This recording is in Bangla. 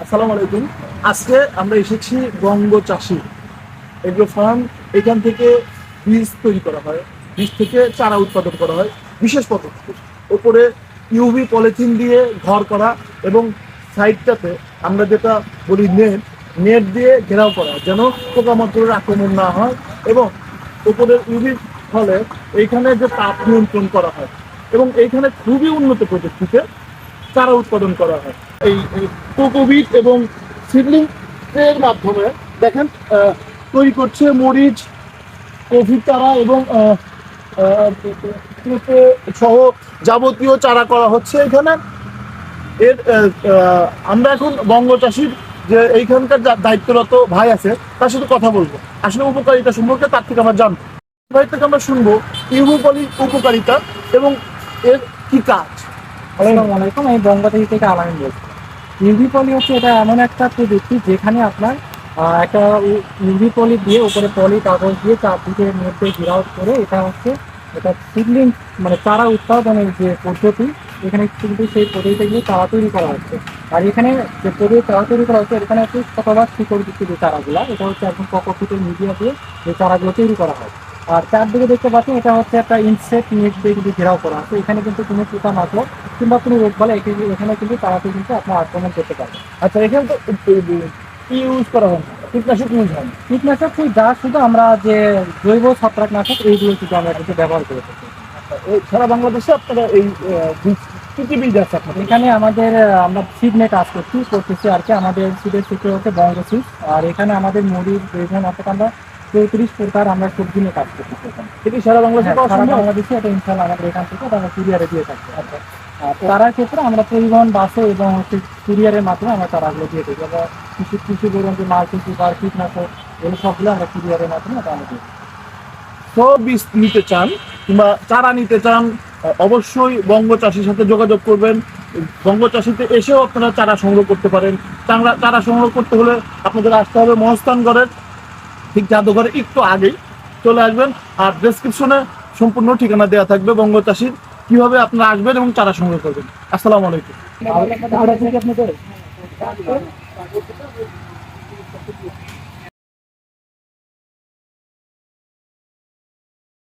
আসসালামু আলাইকুম। আজকে আমরা এসেছি বঙ্গ চাষি এগ্রো ফার্ম। এখান থেকে বীজ তৈরি করা হয়, বীজ থেকে চারা উৎপাদন করা হয় বিশেষ পদ্ধতি। ওপরে ইউভি পলিথিন দিয়ে ঘর করা এবং সাইডটাতে আমরা যেটা বলি নেট, নেট দিয়ে ঘেরাও করা যেন পোকামাকড়ের আক্রমণ না হয় এবং উপরের ইউভি ফলে এইখানে যে তাপ নিয়ন্ত্রণ করা হয় এবং এইখানে খুবই উন্নত প্রযুক্তিতে চারা উৎপাদন করা হয়। এই কোকোবিট এবং সিডলিং এর মাধ্যমে দেখেন তৈরি করছে মরিচ, কফির চারা এবং পেঁপে সহ যাবতীয় চারা করা হচ্ছে এখানে। এর আমরা এখন বঙ্গ চাষির যে এইখানকার দায়িত্বরত ভাই আছে তার সাথে কথা বলবো, আসলে উপকারিতা সম্পর্কে তার থেকে আমরা জানবো। ভাই থেকে আমরা শুনবো ইউভোপলির উপকারিতা এবং এর কি কাজ। আসসালামু আলাইকুম, আমি বঙ্গদেশী থেকে আলামিন বলছি। ইউভি পলি হচ্ছে এটা এমন একটা প্রযুক্তি যেখানে আপনার একটা ইউভি পলি দিয়ে উপরে পলি কাগজ দিয়ে চারদিকে নেট দিয়ে ঘিরাও করে এটা হচ্ছে এটা সিডলিং মানে চারা উৎপাদনের যে পদ্ধতি, এখানে কিন্তু সেই পদ্ধতিতে গিয়ে চারা তৈরি করা হচ্ছে। আর এখানে যে পদ্ধতি চারা তৈরি করা হচ্ছে এখানে হচ্ছে শতভাগ শিকড় যুক্ত যে চারাগুলা, এটা হচ্ছে একদম কোকোপিটের মিডিয়া দিয়ে যে চারাগুলো তৈরি করা হয়। আর চারদিকে দেখতে পাচ্ছেন এটা হচ্ছে একটা ইনসেক্ট নেট দিয়ে কিন্তু ঘেরাও করা আছে। এখানে কিন্তু কোনো পোকা মাকড় কিংবা কোনো রোগ বলে এখানে কিন্তু তাড়াতাড়ি কিন্তু আপনার আক্রমণ করতে পারবে। আচ্ছা, এখানে তো কি ইউজ করা হয় না, কীটনাশক ইউজ হয় না। কীটনাশক যা শুধু আমরা যে জৈব ছত্রাকনাশক এইগুলো কিন্তু আমরা কিন্তু ব্যবহার করে থাকি। এই সারা বাংলাদেশে আপনারা এই বীজ কি কি বীজ আছে আপনাদের? এখানে আমাদের আমরা সিড নিয়ে কাজ করতেছি আর কি। আমাদের সিডের ক্ষেত্রে হচ্ছে বঙ্গ সিড। আর এখানে আমাদের মরিচ, বেগুন অর্থাৎ আমরা 34 প্রকার আমরা সবজি নিয়ে কাজ করতেছি এখানে। এটি সারা বাংলাদেশে পাওয়া সারা সম্ভব? বাংলাদেশে এটা ইনশাল্লাহ আমাদের এখান থেকে আমরা কুরিয়ারে দিয়ে থাকি। চারার ক্ষেত্রে আমরা পরিবহন বাসে এবং হচ্ছে কুরিয়ারের মাধ্যমে আমরা চারাগুলো দিয়ে থাকি। আমরা কৃষি বলুন যে মাল্টিং সুপার, কীটনাশক এগুলো সবগুলো আমরা কুরিয়ারের মাধ্যমে এটা আমরা দিই। সব বীজ নিতে চান কিংবা চারা নিতে চান অবশ্যই বঙ্গ চাষির সাথে যোগাযোগ করবেন। বঙ্গ চাষিতে এসেও আপনারা চারা সংগ্রহ করতে পারেন। চারা সংগ্রহ করতে হলে আপনাদের আসতে হবে মহস্থানগড়ের ঠিক জাদুঘরে একটু আগেই চলে আসবেন। আর ডেসক্রিপশনে সম্পূর্ণ ঠিকানা দেওয়া থাকবে বঙ্গ চাষির, কিভাবে আপনারা আসবেন এবং চারা সংগ্রহ করবেন। আসসালামু আলাইকুম।